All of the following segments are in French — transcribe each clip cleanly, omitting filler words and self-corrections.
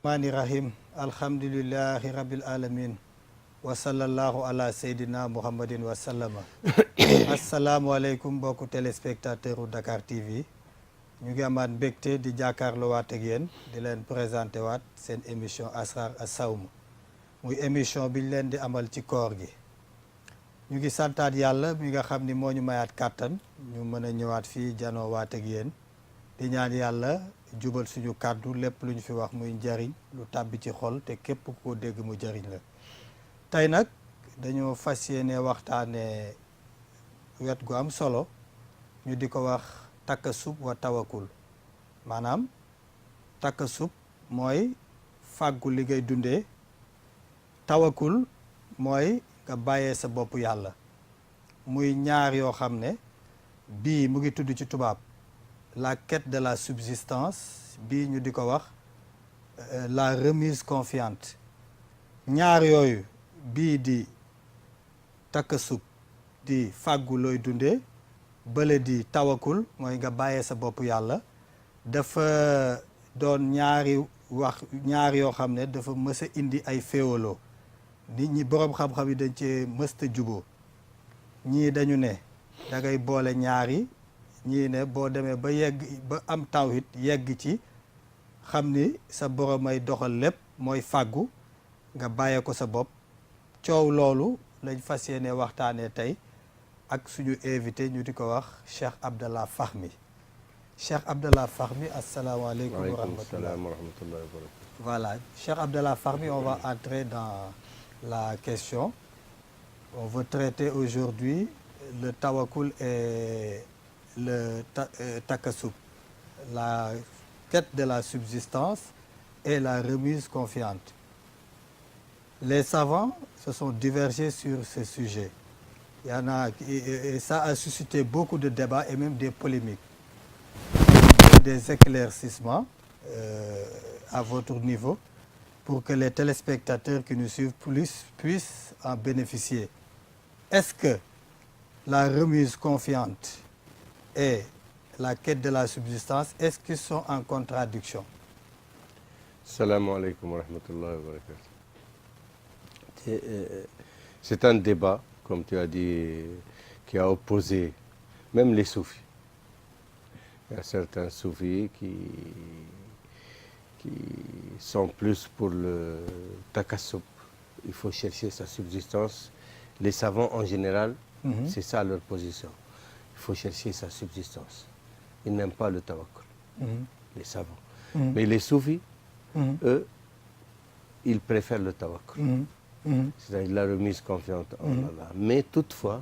rahmani rahim alhamdulillahi rabbil alamin wa sallallahu ala seydina muhammadin wa sallama asalaamualeykum mbokku téléspectateur u Dakar TV ñu ngi amaat mbégte di jàkkaarloo waat ak yéen di leen présenté waat seen émission Asrar As-Sawm muy émission bi ñu leen di amal ci koor gi ñu ngi santaat yàlla mi nga xam ni moo ñu mayaat kàttan ñu mën a ñëwaat fii janoo waat ak yéen di ñaan yàlla jubal suñu kàddu lépp lu ñu fi wax muy njariñ lu tàbbi ci xol te képp ku ko dégg mu jariñ la tey nag dañoo fas yéene waxtaane wet gu am solo ñu di ko wax takkasub wa tawakul maanaam takkasub mooy fàggu li ngay dundee tawakul mooy nga bàyyee sa bopp yàlla muy ñaar yoo xam ne bii mu ngi tudd ci tubaab la quête de la subsistance bii ñu di ko wax la remise confiante ñaar yooyu bii di takkasub di fàggu looy dundee bële di tawakul mooy nga bàyyee sa bopp yàlla dafa doon ñaar yoo xam ne dafa mës a indi ay féewaloo nit ñi boroom xam-xam yi dañ cee mësta juboo ñii dañu ne da ngay boole ñaari ñii ne boo demee ba yegg ba am tawhid yegg ci xam ni sa borom ay doxal lépp mooy fàggu nga bàyyee ko sa bopp coow loolu lañ fas yéene waxtaanee tey ak suñu invité ñu di ko wax Cheikh Abdallah Fahmi Cheikh Abdallah Fahmi asalaamaaleykum wa rahmatullahi wa barakatuh. Voilà, Cheikh Abdallah Fahmi, on va entrer dans la question. On veut traiter aujourd'hui le tawakul et le takasub, la quête de la subsistance et la remise confiante. Les savants se sont divergés sur ce sujet. Il y en a, et ça a suscité beaucoup de débats et même des polémiques, des éclaircissements à votre niveau pour que les téléspectateurs qui nous suivent puissent en bénéficier. Est-ce que la remise confiante et la quête de la subsistance, est-ce qu'ils sont en contradiction? Salam alaikum wa rahmatullahi wa barakatuh. C'est un débat, comme tu as dit, qui a opposé même les soufis. Il y a certains soufis qui sont plus pour le takassub. Il faut chercher sa subsistance. Les savants en général, c'est ça leur position. Il faut chercher sa subsistance. Ils n'aiment pas le tawakkul, les savants. Mais les soufis, eux, ils préfèrent le tawakkul. C'est-à-dire la remise confiante en Allah. Mais toutefois,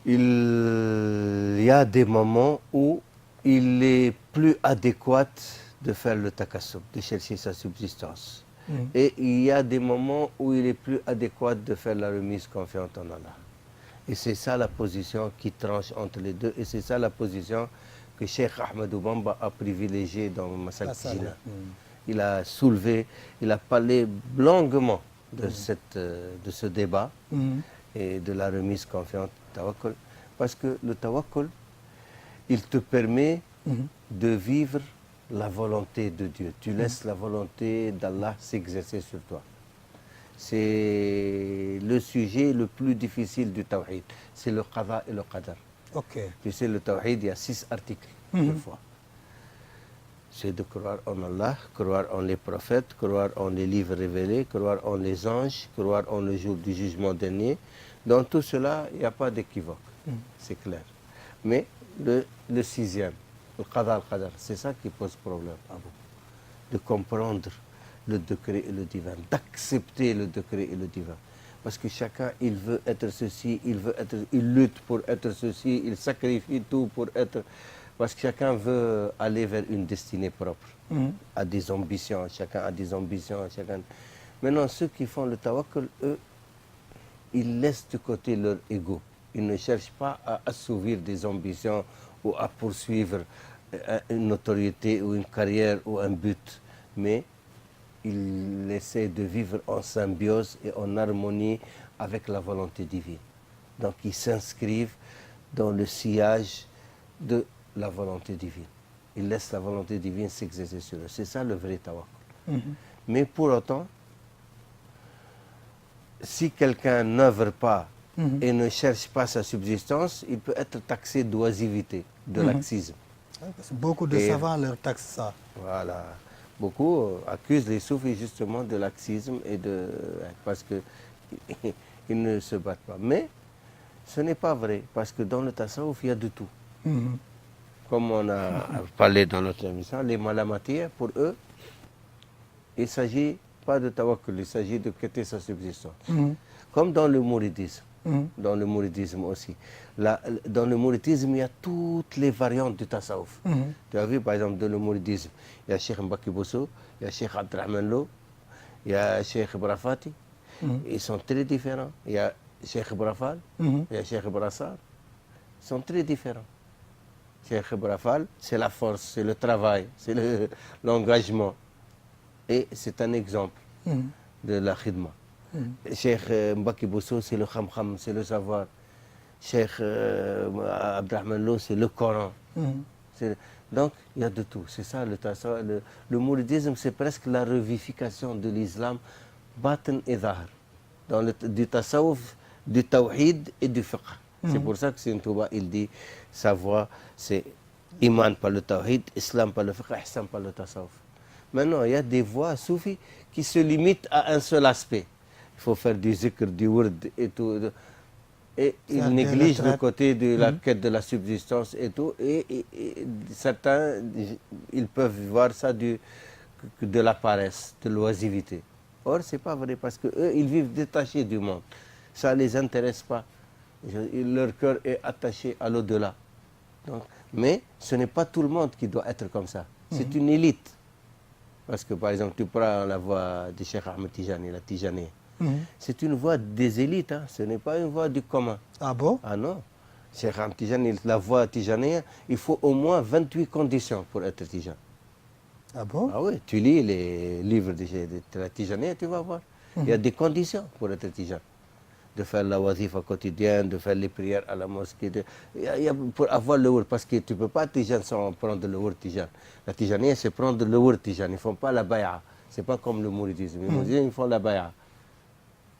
il y a des moments où il est plus adéquat de faire le takassub, de chercher sa subsistance. Et il y a des moments où il est plus adéquat de faire la remise confiante en Allah. Et c'est ça la position qui tranche entre les deux. Et c'est ça la position que Cheikh Ahmadou Bamba a privilégiée dans Masalik Jinan. Il a soulevé, il a parlé longuement de ce débat et de la remise confiante du tawakkul. Parce que le tawakkul, il te permet de vivre la volonté de Dieu. Tu laisses la volonté d'Allah s'exercer sur toi. C'est le sujet le plus difficile du tawhid. C'est le qada et le qadar. Tu sais, le tawhid, il y a 6 articles, deux fois. C'est de croire en Allah, croire en les prophètes, croire en les livres révélés, croire en les anges, croire en le jour du jugement dernier. Dans tout cela, il n'y a pas d'équivoque. C'est clair. Mais le 6e, le qada al-qadar, c'est ça qui pose problème à vous. De comprendre le décret et le divin, d'accepter le décret et le divin. Parce que chacun, il veut être ceci, il lutte pour être ceci, il sacrifie tout pour être... Parce que chacun veut aller vers une destinée propre, a des ambitions, chacun a des ambitions. Maintenant, ceux qui font le tawakkul, eux, ils laissent de côté leur ego. Ils ne cherchent pas à assouvir des ambitions ou à poursuivre une notoriété ou une carrière ou un but. Mais ils essaient de vivre en symbiose et en harmonie avec la volonté divine. Donc ils s'inscrivent dans le sillage de la volonté divine. ils laissent la volonté divine s'exercer sur eux. C'est ça le vrai tawakkul. Mais pour autant, si quelqu'un n'œuvre pas et ne cherche pas sa subsistance, il peut être taxé d'oisivité, de laxisme. Beaucoup de savants leur taxent ça. Voilà. Beaucoup accusent les soufis justement de laxisme et parce qu'ils ne se battent pas. Mais ce n'est pas vrai, parce que dans le tasawwuf, il y a de tout. Comme on a parlé dans notre émission, les malamatiens, pour eux, il ne s'agit pas de tawakkul, il s'agit de quitter sa subsistance. Comme dans le mouridisme. Dans le mouridisme aussi. Dans le mouridisme, il y a toutes les variantes du tasawwuf. Tu as vu, par exemple, dans le mouridisme, il y a Cheikh Mbaki Bousso, il y a Cheikh Abdrahman Lo, il y a Cheikh Brafati. Ils sont très différents. Il y a Cheikh Brafal, il y a Cheikh Brassar. Ils sont très différents. Cheikh Brafal, c'est la force, c'est le travail, c'est l'engagement. Et c'est un exemple de la khidma. Cheikh Mbaki Bousso, c'est le khamkham, c'est le savoir. Cheikh Abdrahman Lo, c'est le Coran. Donc, il y a de tout. C'est ça le tasawwuf. Le mouridisme, c'est presque la revivification de l'islam, batin et zahar. Du tasawwuf, du tawhid et du fiqh. C'est pour ça que Sëñ Touba, il dit, sa voie, c'est iman par le tawhid, islam par le fiqh, ihsan par le tasawwuf. Maintenant, il y a des voies soufis qui se limitent à un seul aspect. Il faut faire du zikr, du wurd et tout. Et ils négligent le côté de la quête de la subsistance et tout. Et certains, ils peuvent voir ça de la paresse, de l'oisivité. Or, ce n'est pas vrai, parce qu'eux, ils vivent détachés du monde. Ça ne les intéresse pas. Leur cœur est attaché à l'au-delà. Mais ce n'est pas tout le monde qui doit être comme ça. C'est une élite. Parce que, par exemple, tu prends la voix de Cheikh Ahmed Tijani, la Tijani. C'est une voix des élites, hein. Ce n'est pas une voix du commun. Ah bon? Ah non. Cheikh Ahmed Tijani, la voix Tijani, il faut au moins 28 conditions pour être Tijan. Ah bon? Ah oui, tu lis les livres de la Tijani, tu vas voir. Il y a des conditions pour être Tijan. De faire la wazifa quotidienne, de faire les prières à la mosquée. Pour avoir le wurd, parce que tu ne peux pas Tijan sans prendre le wurd Tijan. La Tijani, c'est prendre le wurd Tijan. Ils ne font pas la bay'a. Ce n'est pas comme le mouridisme. Les mouridisme, ils font la bay'a.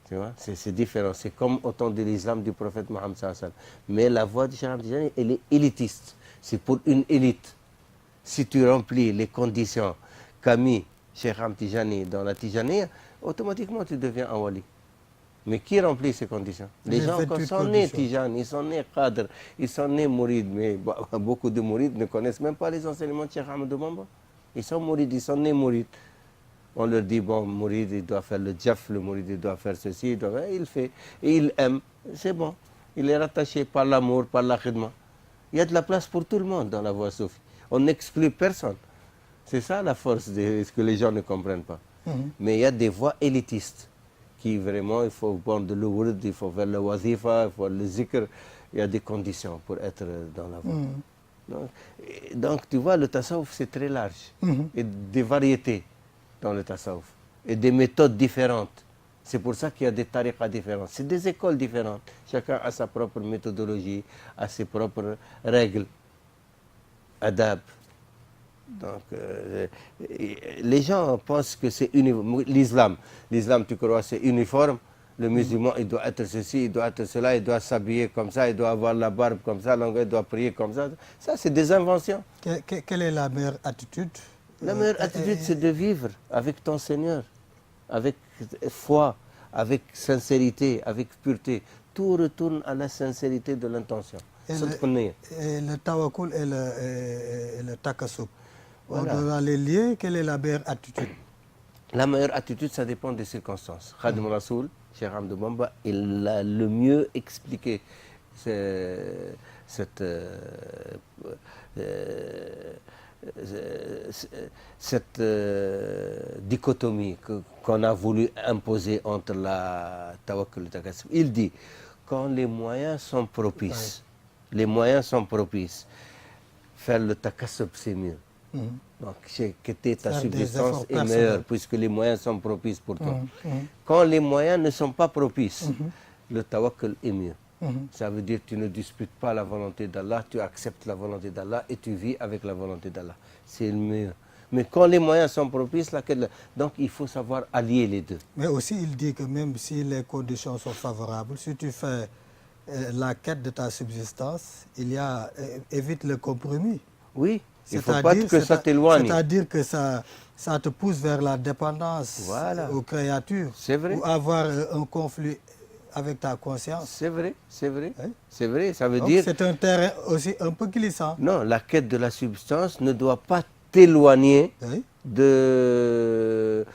Tu vois, c'est différent. C'est comme au temps de l'islam du prophète Mohammed sallallahu alayhi wa sallam. Mais la voie de Cheikh Ahmed Tijani, elle est élitiste. C'est pour une élite. Si tu remplis les conditions qu'a mis Cheikh Ahmed Tijani dans la Tijaniya, automatiquement tu deviens un wali. Mais qui remplit ces conditions? Les gens qui sont nés Tijani, ils sont nés Qadr, ils sont nés Mourides, mais beaucoup de Mourides ne connaissent même pas les enseignements de Cheikh Ahmadou Bamba. Ils sont Mourides, ils sont nés Mourides. On leur dit, bon, Mouride, il doit faire le djaf, le Mouride, il doit faire ceci, il fait, et il aime, c'est bon. Il est rattaché par l'amour, par la khidma. Il y a de la place pour tout le monde dans la voie soufie. On n'exclut personne. C'est ça la force de ce que les gens ne comprennent pas. Mais il y a des voies élitistes qui vraiment, il faut prendre le wurd, il faut faire le wazifa, il faut le zikr. Il y a des conditions pour être dans la voie. Donc tu vois, le tasawwuf, c'est très large. Et des variétés dans le tasawwuf. Et des méthodes différentes. C'est pour ça qu'il y a des tariqas différentes. C'est des écoles différentes. Chacun a sa propre méthodologie, a ses propres règles, adab. Donc, les gens pensent que c'est l'islam. L'islam, tu crois, c'est uniforme. Le musulman, il doit être ceci, il doit être cela, il doit s'habiller comme ça, il doit avoir la barbe comme ça, il doit prier comme ça. Ça, c'est des inventions. Quelle est la meilleure attitude? La meilleure attitude, c'est de vivre avec ton Seigneur, avec foi, avec sincérité, avec pureté. Tout retourne à la sincérité de l'intention. Et le tawakkul et le takassub. Voilà. On doit les lier. Quelle est la meilleure attitude? La meilleure attitude, ça dépend des circonstances. Khadim Rasoul, Cheikh Ahmadou Bamba, il a le mieux expliqué cette dichotomie qu'on a voulu imposer entre la tawakkul et le takassub. Il dit, quand les moyens sont propices, faire le takassub, c'est mieux. Donc, que ta subsistance est meilleure, puisque les moyens sont propices pour toi. Quand les moyens ne sont pas propices, le tawakkul est mieux. Ça veut dire que tu ne disputes pas la volonté d'Allah, tu acceptes la volonté d'Allah et tu vis avec la volonté d'Allah. C'est le mieux. Mais quand les moyens sont propices, donc il faut savoir allier les deux. Mais aussi, il dit que même si les conditions sont favorables, si tu fais la quête de ta subsistance, évite le compromis. Oui, il ne faut pas que ça t'éloigne. C'est-à-dire que ça te pousse vers la dépendance aux créatures. C'est vrai. Ou avoir un conflit avec ta conscience. C'est vrai, c'est vrai. Oui. C'est vrai, ça veut Donc, dire... c'est un terrain aussi un peu glissant. Non, la quête de la substance ne doit pas t'éloigner de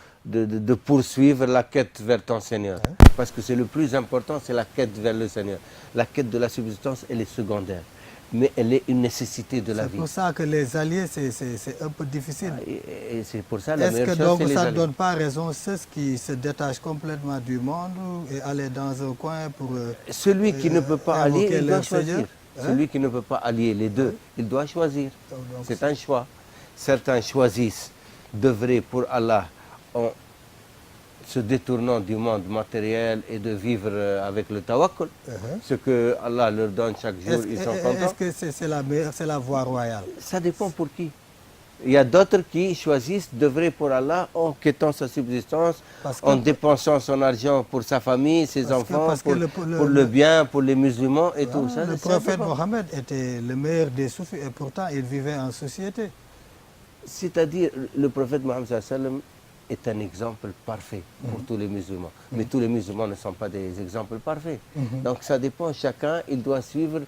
poursuivre la quête vers ton Seigneur. Parce que c'est le plus important, c'est la quête vers le Seigneur. La quête de la subsistance, elle est secondaire. Mais elle est une nécessité de la vie. C'est pour ça que les alliés, c'est un peu difficile. Et c'est pour ça la meilleure chose, donc c'est les ça ne alliés. donne pas raison ceux qui se détachent complètement du monde et aller dans un coin pour... Celui qui ne peut pas allier, il doit choisir. Hein? Celui qui ne peut pas allier les deux, il doit choisir. C'est un choix. Certains choisissent d'œuvrer pour Allah en se détournant du monde matériel et de vivre avec le tawakkul. Ce que Allah leur donne chaque jour, ils sont contents. Est-ce que c'est la voie royale? Ça dépend pour qui. Il y a d'autres qui choisissent d'œuvrer pour Allah en quêtant sa subsistance, en dépensant son argent pour sa famille, ses enfants, pour le bien, pour les musulmans et tout ça. Le prophète Mohammed était le meilleur des soufis et pourtant il vivait en société. C'est-à-dire, le prophète Mohammed est un exemple parfait pour tous les musulmans. Mais tous les musulmans ne sont pas des exemples parfaits. Donc ça dépend, chacun, il doit suivre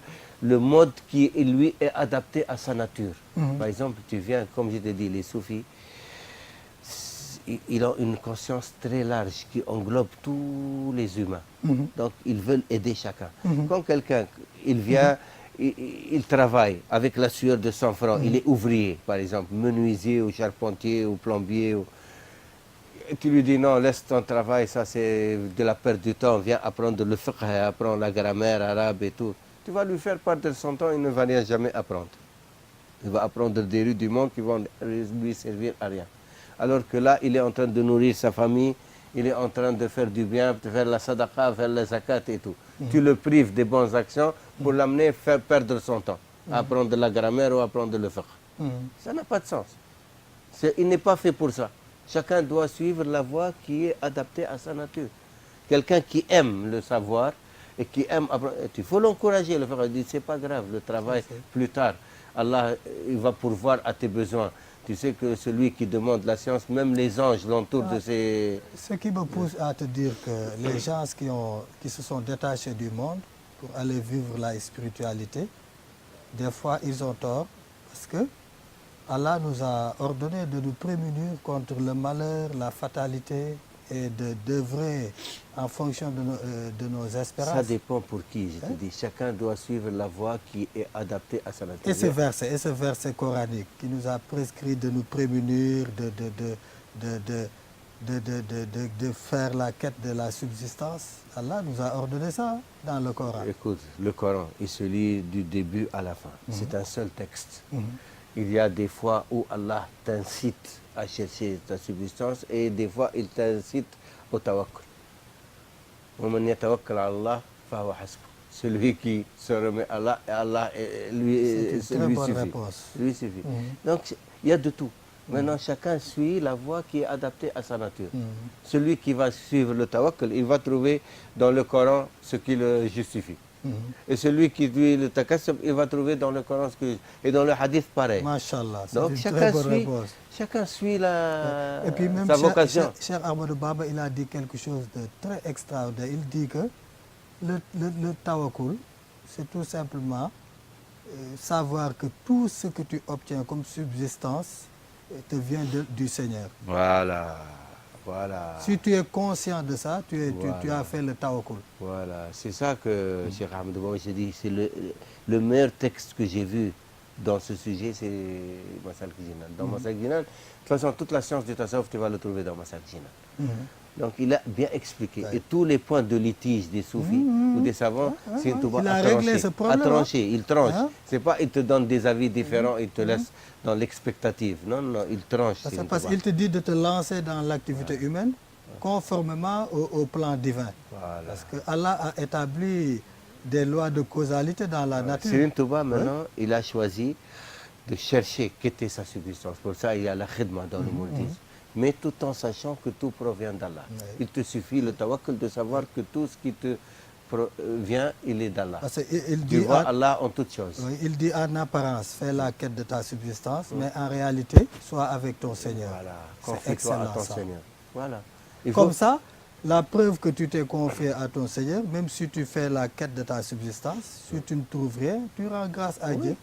le mode qui lui est adapté à sa nature. Par exemple, tu viens, comme je t'ai dit, les soufis, ils ont une conscience très large qui englobe tous les humains. Donc ils veulent aider chacun. Quand quelqu'un, il vient, il travaille avec la sueur de son front, il est ouvrier, par exemple, menuisier ou charpentier ou plombier. Et tu lui dis non, laisse ton travail, ça c'est de la perte du temps, viens apprendre le fiqh, apprendre la grammaire arabe et tout. Tu vas lui faire perdre son temps, il ne va rien jamais apprendre. Il va apprendre des rues du monde qui vont lui servir à rien. Alors que là, il est en train de nourrir sa famille, il est en train de faire du bien, de faire la sadaqa, faire la zakat et tout. Tu le prives des bonnes actions pour l'amener faire perdre son temps, apprendre la grammaire ou apprendre le fiqh. Ça n'a pas de sens. Il n'est pas fait pour ça. Chacun doit suivre la voie qui est adaptée à sa nature. Quelqu'un qui aime le savoir et qui aime apprendre, il faut l'encourager. Il dit, c'est pas grave, le travail plus tard. Allah, il va pourvoir à tes besoins. Tu sais que celui qui demande la science, même les anges l'entourent de ses... Ce qui me pousse à te dire que les gens qui se sont détachés du monde pour aller vivre la spiritualité, des fois ils ont tort parce que Allah nous a ordonné de nous prémunir contre le malheur, la fatalité et d'œuvrer en fonction de nos espérances. Ça dépend pour qui, je te dis. Chacun doit suivre la voie qui est adaptée à sa nature. Et ce verset coranique qui nous a prescrit de nous prémunir, de faire la quête de la subsistance, Allah nous a ordonné ça dans le Coran. Écoute, le Coran, il se lit du début à la fin. C'est un seul texte. Il y a des fois où Allah t'incite à chercher ta subsistance et des fois il t'incite au tawakkul. Celui qui se remet à Allah, et Allah lui suffit. Donc il y a de tout. Maintenant chacun suit la voie qui est adaptée à sa nature. Celui qui va suivre le tawakkul, il va trouver dans le Coran ce qui le justifie. Et celui qui dit le takassub, il va trouver dans le Coran ce que... Et dans le hadith, pareil. Masha'Allah, donc chacun suit et puis même sa vocation. Cheikh Ahmadou Bamba, il a dit quelque chose de très extraordinaire. Il dit que le tawakkul, c'est tout simplement savoir que tout ce que tu obtiens comme subsistance te vient du Seigneur. Voilà. Si tu es conscient de ça, tu as fait le tawakkul. Voilà, c'est ça que Cheikh Ahmadou Bamba, j'ai dit, c'est le meilleur texte que j'ai vu dans ce sujet, c'est Masalik Jinan. Dans Masalik Jinan, de toute façon, toute la science du tasawwuf, tu vas le trouver dans Masalik Jinan. Donc il a bien expliqué. Et tous les points de litige des soufis ou des savants, c'est une touba à trancher. Il tranche. C'est pas il te donne des avis différents, il te laisse dans l'expectative. Non, non, il tranche. Parce qu'il te dit de te lancer dans l'activité humaine conformément au plan divin. Parce que Allah a établi des lois de causalité dans la nature. Serigne Touba, maintenant, il a choisi de chercher qu'était sa subsistance. Pour ça, il y a la khidma dans le mouridisme. Mais tout en sachant que tout provient d'Allah. Il te suffit, le tawakkul, de savoir que tout ce qui te vient, il est d'Allah. Tu vois Allah en toutes choses. Oui, il dit en apparence, fais la quête de ta subsistance, mais en réalité, sois avec ton Seigneur. Voilà, c'est confie-toi excellent à ton ça. Seigneur. Voilà. Comme ça, la preuve que tu t'es confié à ton Seigneur, même si tu fais la quête de ta subsistance, si tu ne trouves rien, tu rends grâce à Dieu.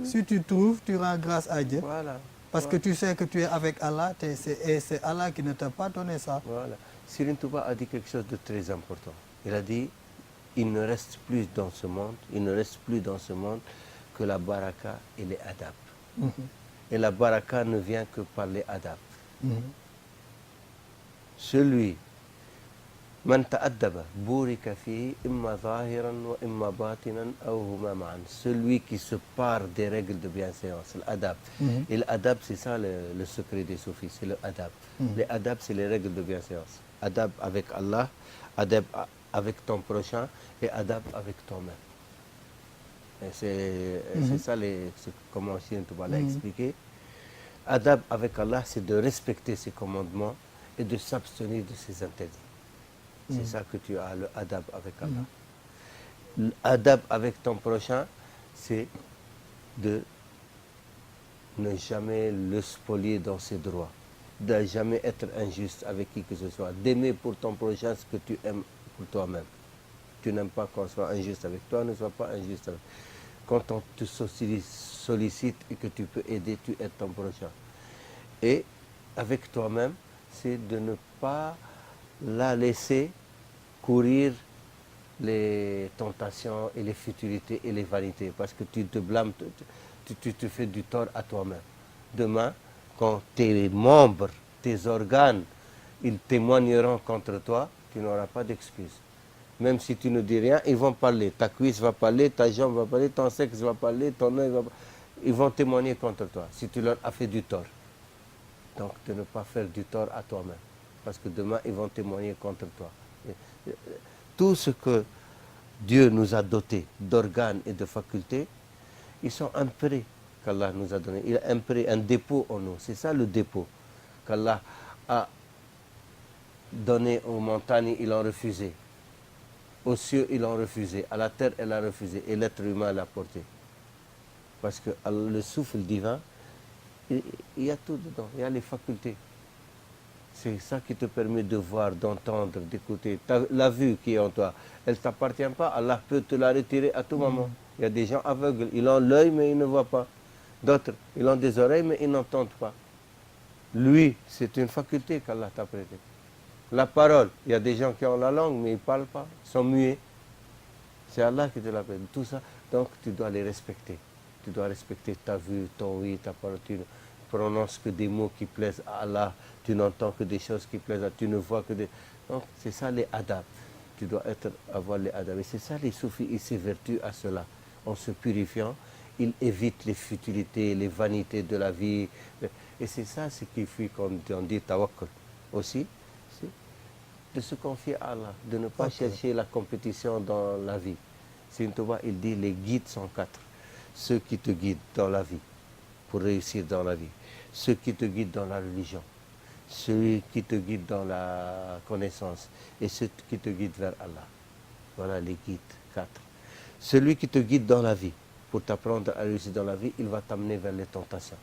Si tu trouves, tu rends grâce à Dieu. Voilà. Parce que tu sais que tu es avec Allah et c'est Allah qui ne t'a pas donné ça. Voilà. Serigne Touba a dit quelque chose de très important. Il a dit, il ne reste plus dans ce monde, que la baraka et les adab. Et la baraka ne vient que par les adab. Celui من تأدب بورك فيه إما ظاهرا وإما باطنا أو هما معا. Celui qui se part des règles de bienséance, l'adab. Et l'adab, c'est ça le secret des soufis, c'est le adab. Les adab, c'est les règles de bienséance. Adab avec Allah, adab avec ton prochain et adab avec toi-même. C'est ça comment Serigne Touba l'a expliqué. Adab avec Allah, c'est de respecter ses commandements et de s'abstenir de ses interdits. C'est ça que tu as, le adab avec Allah. L'adab avec ton prochain, c'est de ne jamais le spolier dans ses droits, de ne jamais être injuste avec qui que ce soit, d'aimer pour ton prochain ce que tu aimes pour toi-même. Tu n'aimes pas qu'on soit injuste avec toi, ne sois pas injuste avec. Quand on te sollicite et que tu peux aider, tu aides ton prochain. Et avec toi-même, c'est de ne pas la laisser courir les tentations et les futilités et les vanités, parce que tu te blâmes, tu te fais du tort à toi-même. Demain, quand tes membres, tes organes, ils témoigneront contre toi, tu n'auras pas d'excuses. Même si tu ne dis rien, ils vont parler. Ta cuisse va parler, ta jambe va parler, ton sexe va parler, ton œil va parler. Ils vont témoigner contre toi si tu leur as fait du tort. Donc, de ne pas faire du tort à toi-même. Parce que demain, ils vont témoigner contre toi. Tout ce que Dieu nous a doté d'organes et de facultés, ils sont un prêt qu'Allah nous a donné. Il a un prêt, un dépôt en nous. C'est ça le dépôt qu'Allah a donné aux montagnes, ils l'ont refusé. Aux cieux, ils l'ont refusé. À la terre, elle a refusé. Et l'être humain l'a porté. Parce que le souffle divin, il y a tout dedans. Il y a les facultés. C'est ça qui te permet de voir, d'entendre, d'écouter. La vue qui est en toi, elle ne t'appartient pas. Allah peut te la retirer à tout moment. Il y a des gens aveugles. Ils ont l'œil, mais ils ne voient pas. D'autres, ils ont des oreilles, mais ils n'entendent pas. Lui, c'est une faculté qu'Allah t'a prêtée. La parole, il y a des gens qui ont la langue, mais ils ne parlent pas. Ils sont muets. C'est Allah qui te l'a prêté. Tout ça, donc tu dois les respecter. Tu dois respecter ta vue, ton oui, ta parole. Tu ne prononces que des mots qui plaisent à Allah. Tu n'entends que des choses qui plaisent à Allah. Tu ne vois que des... Donc, c'est ça les adab. Tu dois avoir les adab. Et c'est ça les soufis, ils s'évertuent à cela. En se purifiant, ils évitent les futilités, les vanités de la vie. Et c'est ça ce qui fait, comme on dit, tawakkul aussi, c'est de se confier à Allah, de ne pas chercher la compétition dans la vie. Serigne Touba, il dit, les guides sont 4. Ceux qui te guident dans la vie, pour réussir dans la vie. Ceux qui te guident dans la religion. Ceux qui te guident dans la connaissance. Et ceux qui te guident vers Allah. Voilà les guides, 4. Celui qui te guide dans la vie, pour t'apprendre à réussir dans la vie, il va t'amener vers les tentations.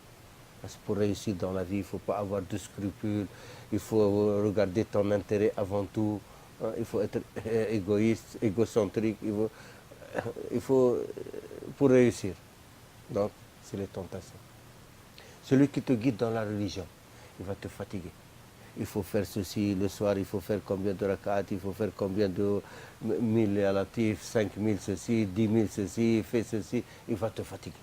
Parce que pour réussir dans la vie, il ne faut pas avoir de scrupules, il faut regarder ton intérêt avant tout, il faut être égoïste, égocentrique, il faut pour réussir. Donc, c'est les tentations. Celui qui te guide dans la religion, il va te fatiguer. Il faut faire ceci le soir, il faut faire combien de rak'at, il faut faire combien de 1000 relatifs, 5000 ceci, 10 000 ceci, fais ceci, il va te fatiguer.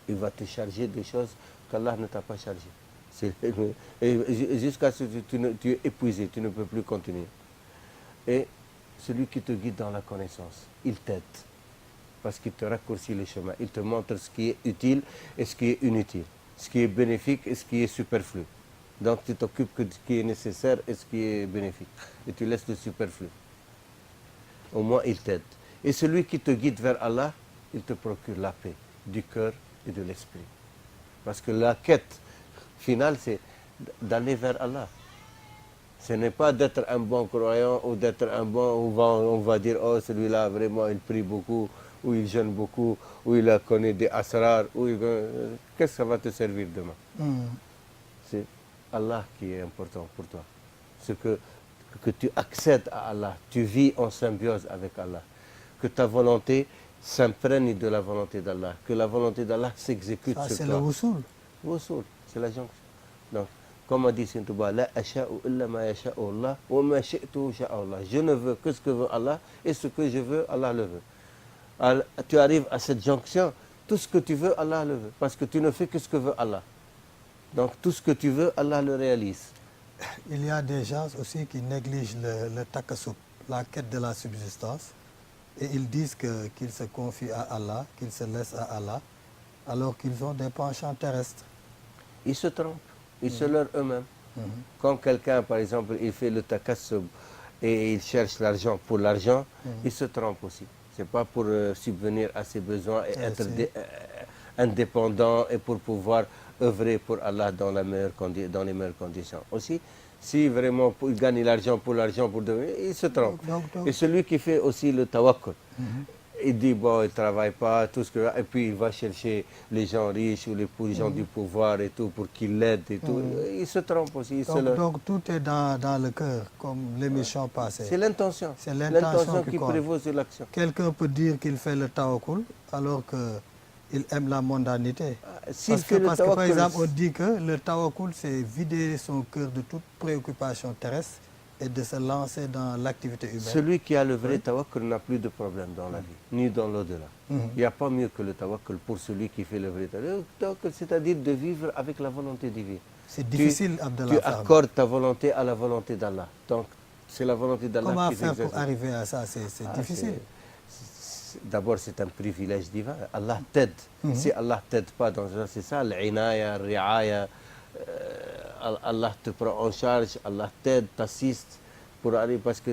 Il va te charger de choses qu'Allah ne t'a pas chargé. Jusqu'à ce que tu es épuisé, tu ne peux plus continuer. Et celui qui te guide dans la connaissance, il t'aide. Parce qu'il te raccourcit le chemin. Il te montre ce qui est utile et ce qui est inutile. Ce qui est bénéfique et ce qui est superflu. Donc tu t'occupes de ce qui est nécessaire et ce qui est bénéfique. Et tu laisses le superflu. au moins il t'aide. Et celui qui te guide vers Allah, il te procure la paix du cœur et de l'esprit. Parce que la quête finale, c'est d'aller vers Allah. Ce n'est pas d'être un bon croyant ou d'être un bon, on va dire, oh celui-là vraiment il prie beaucoup, ou il jeûne beaucoup, ou il a connu des asrar, qu'est-ce que ça va te servir demain? C'est Allah qui est important pour toi. Ce que tu accèdes à Allah, tu vis en symbiose avec Allah, que ta volonté s'imprègne de la volonté d'Allah, que la volonté d'Allah s'exécute sur toi. C'est le wusul. Wusul, c'est la jonction. Donc, comme a dit Saint Touba, la asha'u illa ma yasha'u Allah wa ma shi'tu sha'a Allah. Je ne veux que ce que veut Allah et ce que je veux, Allah le veut. Alors, tu arrives à cette jonction, tout ce que tu veux, Allah le veut, parce que tu ne fais que ce que veut Allah. Donc, tout ce que tu veux, Allah le réalise. Il y a des gens aussi qui négligent le takasub, la quête de la subsistance, et ils disent qu'ils se confient à Allah, qu'ils se laissent à Allah, alors qu'ils ont des penchants terrestres. Ils se trompent, ils se leurrent eux-mêmes. Quand quelqu'un, par exemple, il fait le takassub et il cherche l'argent pour l'argent, il se trompe aussi. Ce n'est pas pour subvenir à ses besoins et être indépendant et pour pouvoir œuvrer pour Allah dans les meilleures conditions. Aussi, si vraiment il gagne l'argent, pour devenir, il se trompe. Et celui qui fait aussi le tawakkul, il dit, bon, il ne travaille pas, tout ce que... Et puis il va chercher les gens riches ou les gens du pouvoir et tout, pour qu'ils l'aident et tout. Il se trompe aussi. Donc tout est dans le cœur, comme l'émission passée. C'est l'intention. C'est l'intention qui prévaut sur l'action. Quelqu'un peut dire qu'il fait le tawakkul alors qu'il aime la mondanité. Parce que par exemple, on dit que le tawakkul, c'est vider son cœur de toute préoccupation terrestre et de se lancer dans l'activité humaine. Celui qui a le vrai tawakkul n'a plus de problème dans la vie, ni dans l'au-delà. Il n'y a pas mieux que le tawakkul pour celui qui fait le vrai tawakkul, c'est-à-dire de vivre avec la volonté divine. C'est difficile, Abdallah. Tu accordes ta volonté à la volonté d'Allah. Donc, c'est la volonté d'Allah qui s'exerce. Comment faire pour arriver à ça? C'est difficile. D'abord, c'est un privilège divin. Allah t'aide. Si Allah ne t'aide pas, c'est ça, l'inaya, riaya, Allah te prend en charge, Allah t'aide, t'assiste pour arriver, parce que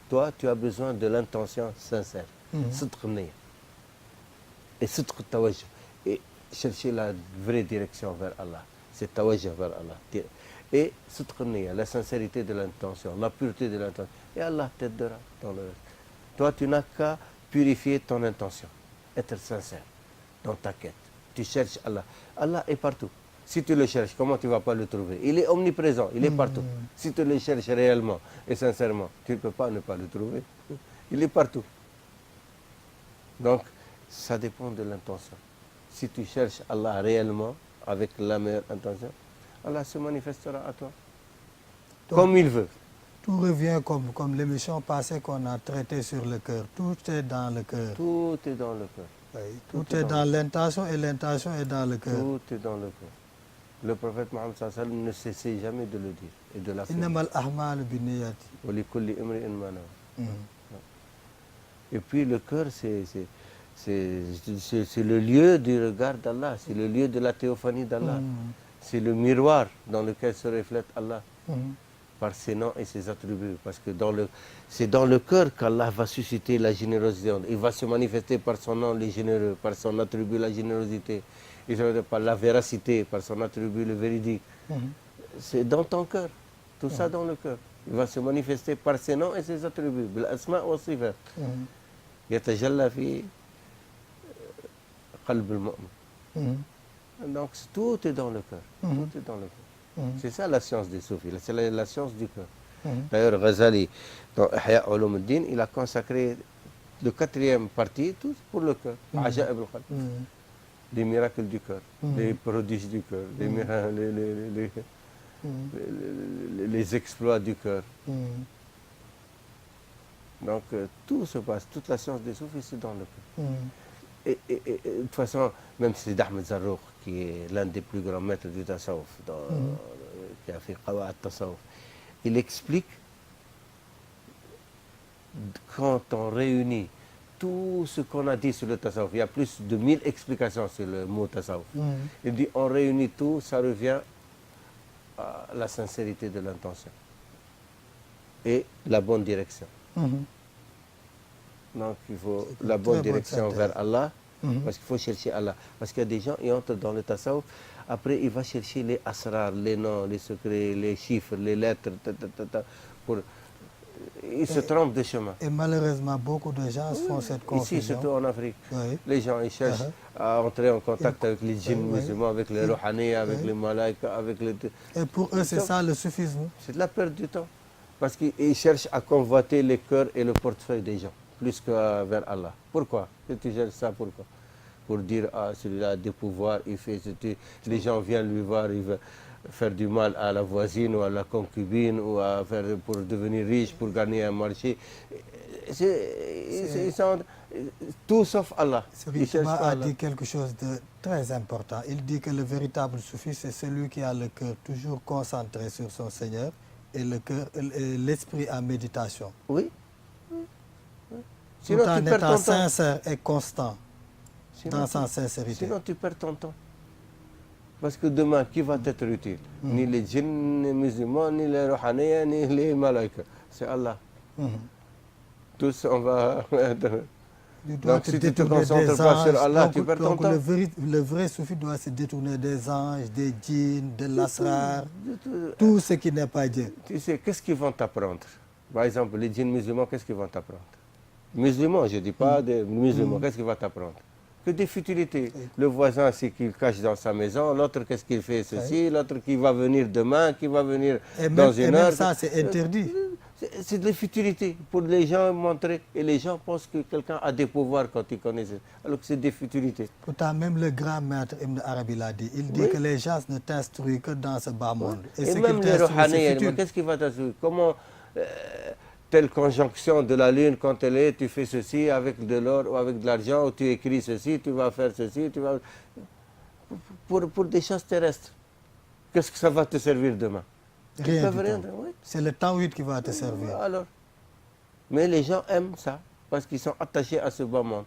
toi, tu as besoin de l'intention sincère. Et et chercher la vraie direction vers Allah. C'est tawajjah vers Allah. Et la sincérité de l'intention, la pureté de l'intention. Et Allah t'aidera dans le reste. Toi, tu n'as qu'à purifier ton intention, être sincère dans ta quête. Tu cherches Allah. Allah est partout. Si tu le cherches, comment tu ne vas pas le trouver? Il est omniprésent, il est partout. Si tu le cherches réellement et sincèrement, tu ne peux pas ne pas le trouver. Il est partout. Donc, ça dépend de l'intention. Si tu cherches Allah réellement, avec la meilleure intention, Allah se manifestera à toi. Donc, comme il veut. Tout revient comme l'émission passée qu'on a traitée sur le cœur. Tout est dans le cœur. Tout est dans le cœur. Oui, tout est dans l'intention et l'intention est dans le cœur. Tout est dans le cœur. Le prophète Mohammed sallallahu alayhi wa sallam ne cessait jamais de le dire et de l'affirmer. Innamal a'malu binniyati. Wa likulli imri'in ma nawa. Et puis le cœur, c'est le lieu du regard d'Allah, c'est le lieu de la théophanie d'Allah. C'est le miroir dans lequel se reflète Allah par ses noms et ses attributs. Parce que c'est dans le cœur qu'Allah va susciter la générosité. Il va se manifester par son nom, le généreux, par son attribut, la générosité, et par la véracité, par son attribut, le véridique. C'est dans ton cœur, tout ça dans le cœur. Il va se manifester par ses noms et ses attributs. Bil-asma' wa sifat. Yatajalla fi qalb al-mu'min. Donc tout est dans le cœur. Tout est dans le cœur. C'est ça la science des soufis, c'est la science du cœur. D'ailleurs, Ghazali, dans Ihya Ulum al-Din, il a consacré le 4e partie, tout pour le cœur. Ajaib al-Qalb. Les miracles du cœur, les prodiges du cœur, les exploits du cœur. Donc tout se passe, toute la science des soufis, c'est dans le cœur. Et de toute façon, même si Ahmed Zarrouk, qui est l'un des plus grands maîtres du tasawwuf, qui a fait Qawa'id Tasawwuf, il explique, quand on réunit tout ce qu'on a dit sur le tasawwuf, il y a plus de 1000 explications sur le mot tasawwuf. Il dit, on réunit tout, ça revient à la sincérité de l'intention et la bonne direction. Donc il faut la bonne direction vers Allah, parce qu'il faut chercher Allah. Parce qu'il y a des gens qui entrent dans le tasawwuf, après il va chercher les asrar, les noms, les secrets, les chiffres, les lettres, pour... Ils se trompent de chemin. Et malheureusement, beaucoup de gens font cette confusion. Ici, surtout en Afrique, les gens ils cherchent à entrer en contact avec les djinns musulmans, avec les rouhani, avec les malaïkas, avec les... Et pour eux, c'est ça le soufisme. C'est de la perte du temps. Parce qu'ils cherchent à convoiter les cœurs et le portefeuille des gens, plus que vers Allah. Pourquoi? Tu cherches ça pourquoi? Pour dire, ah, celui-là a des pouvoirs, il fait... Les gens viennent lui voir, il veut faire du mal à la voisine ou à la concubine, ou à faire pour devenir riche, pour gagner un marché. Ils sont tout sauf Allah. Sérieusement a dit quelque chose de très important. Il dit que le véritable soufi, c'est celui qui a le cœur toujours concentré sur son Seigneur et l'esprit en méditation. Oui. Tout en étant sincère et constant dans sa sincérité. Sinon tu perds ton temps. Parce que demain, qui va t'être utile? Ni les djinns, ni les musulmans, ni les rouhaniens, ni les malaïkas. C'est Allah. Tous, on va... Donc si tu te concentres pas sur Allah, tu perds ton temps. Le vrai soufi doit se détourner des anges, des djinns, de l'asrar, tout ce qui n'est pas Dieu. Tu sais, qu'est-ce qu'ils vont t'apprendre? Par exemple, les djinns musulmans, qu'est-ce qu'ils vont t'apprendre? Musulmans, je ne dis pas des musulmans, qu'est-ce qu'ils vont t'apprendre? Que des futilités. Le voisin, c'est qu'il cache dans sa maison, l'autre, qu'est-ce qu'il fait ceci, l'autre qui va venir demain, qui va venir dans une heure. Même ça, c'est interdit. C'est des futilités pour les gens montrer. Et les gens pensent que quelqu'un a des pouvoirs quand ils connaissent. Alors que c'est des futilités. Pourtant, même le grand maître Ibn Arabi l'a dit. Il dit que les gens ne t'instruisent que dans ce bas monde. Et même les rouhaniens, qu'est-ce qu'il va t'instruire? Comment telle conjonction de la lune, quand elle est, tu fais ceci avec de l'or ou avec de l'argent, ou tu écris ceci, tu vas faire ceci, tu vas... Pour des choses terrestres. Qu'est-ce que ça va te servir demain? Rien du tout. C'est le tawhid qui va te servir. Alors, mais les gens aiment ça, parce qu'ils sont attachés à ce bas monde.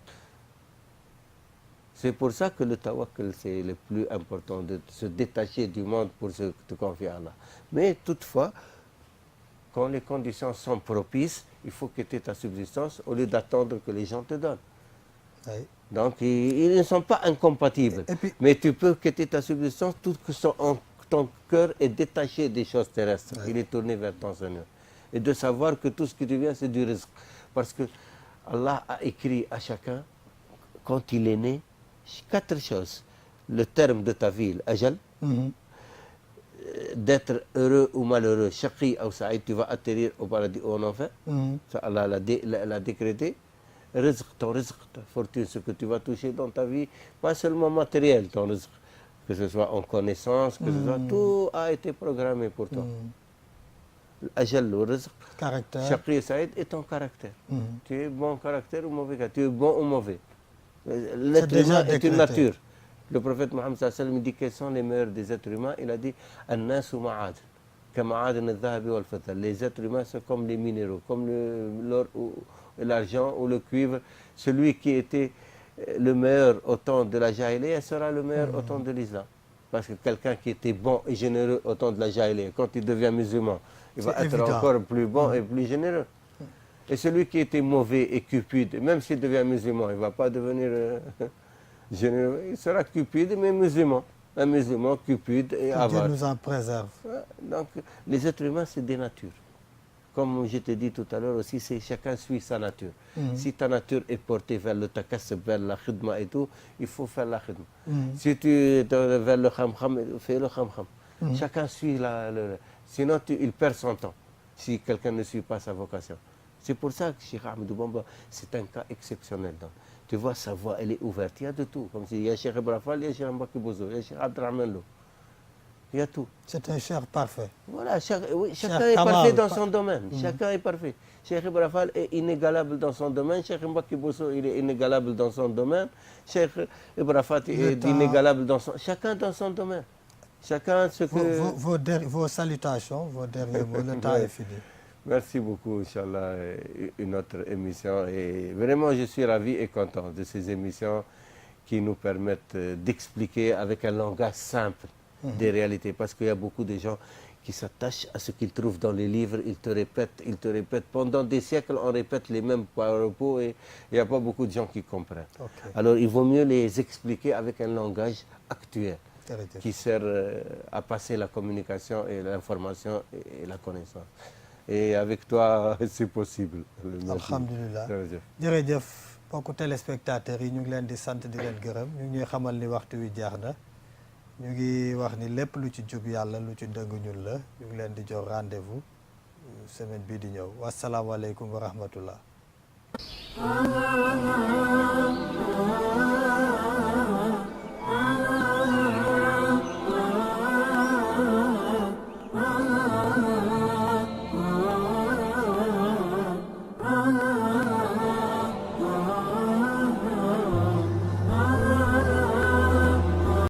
C'est pour ça que le tawakkul, c'est le plus important, de se détacher du monde pour se confier à Allah. Mais toutefois, quand les conditions sont propices, il faut que tu aies ta subsistance au lieu d'attendre que les gens te donnent. Oui. Donc, ils ne sont pas incompatibles. Puis, mais tu peux que tu aies ta subsistance tout que ton cœur est détaché des choses terrestres. Il est tourné vers ton Seigneur. Et de savoir que tout ce qui te vient, c'est du rizq. Parce que Allah a écrit à chacun, quand il est né, 4 choses. Le terme de ta vie, ajal, d'être heureux ou malheureux, shaqi ou sa'id, tu vas atterrir au paradis ou en enfer. Ça, Allah l'a décrété. Rizq, ton rizq, ta fortune, ce que tu vas toucher dans ta vie, pas seulement matériel, ton rizq, que ce soit en connaissance, que ce soit, tout a été programmé pour toi. Ajal, le rizq, shaqi ou sa'id, et ton caractère. Tu es bon caractère ou mauvais caractère, tu es bon ou mauvais. L'être humain est une nature. Le prophète Mohammed sallallahu alayhi wa sallam dit quels sont les meilleurs des êtres humains. Il a dit An-nasu ma'ad, kama'adun al-dhahabi wal-fatal. Les êtres humains sont comme les minéraux, comme l'or ou l'argent ou le cuivre. Celui qui était le meilleur au temps de la jahiliya sera le meilleur au temps de l'islam. Parce que quelqu'un qui était bon et généreux au temps de la jahiliya, quand il devient musulman, il va être encore plus bon et plus généreux. Et celui qui était mauvais et cupide, même s'il devient musulman, il ne va pas devenir... généreux, il sera cupide, mais musulman. Un musulman cupide et avare. Dieu nous en préserve. Donc, les êtres humains, c'est des natures. Comme je t'ai dit tout à l'heure aussi, chacun suit sa nature. Si ta nature est portée vers le takassub, vers la khidma et tout, il faut faire la khidma. Si tu es vers le khamkham, fais le khamkham. Chacun suit sinon, il perd son temps, si quelqu'un ne suit pas sa vocation. C'est pour ça que Cheikh Ahmadou Bamba, c'est un cas exceptionnel. Donc. Tu vois, sa voix, elle est ouverte. Il y a de tout. Comme s'il y a Cheikh Ibra Fall, il y a Cheikh Mbaki Bouzo, il y a Cheikh Abdrahman Lo. Il y a tout. C'est un cheikh parfait. Voilà, chacun est parfait dans son domaine. Chacun est parfait. Cheikh Ibra Fall est inégalable dans son domaine. Cheikh Mbaki Bouzo, il est inégalable dans son domaine. Cheikh Ibra Fall est inégalable dans son... Chacun dans son domaine. Chacun ce que... Vos salutations, vos derniers mots, le temps est fini. Merci beaucoup, Inch'Allah, une autre émission. Et vraiment, je suis ravi et content de ces émissions qui nous permettent d'expliquer avec un langage simple des réalités. Parce qu'il y a beaucoup de gens qui s'attachent à ce qu'ils trouvent dans les livres. Ils te répètent. Pendant des siècles, on répète les mêmes propos et il n'y a pas beaucoup de gens qui comprennent. Okay. Alors, il vaut mieux les expliquer avec un langage actuel qui sert à passer la communication et l'information et la connaissance. Et avec toi, c'est possible. Alhamdulillah. jërëjëf mbokku téléspectateurs yi ñu ngi leen di sant di leen gërëm ñu ngi ñuy xamal ni waxtu wi jeex na ñu ngi wax ni lépp lu ci jub yàlla lu ci dëng ñun la ñu ngi leen di jox rendez-vous semaine bii di ñëw wasalaamaaleykum wa rahmatullah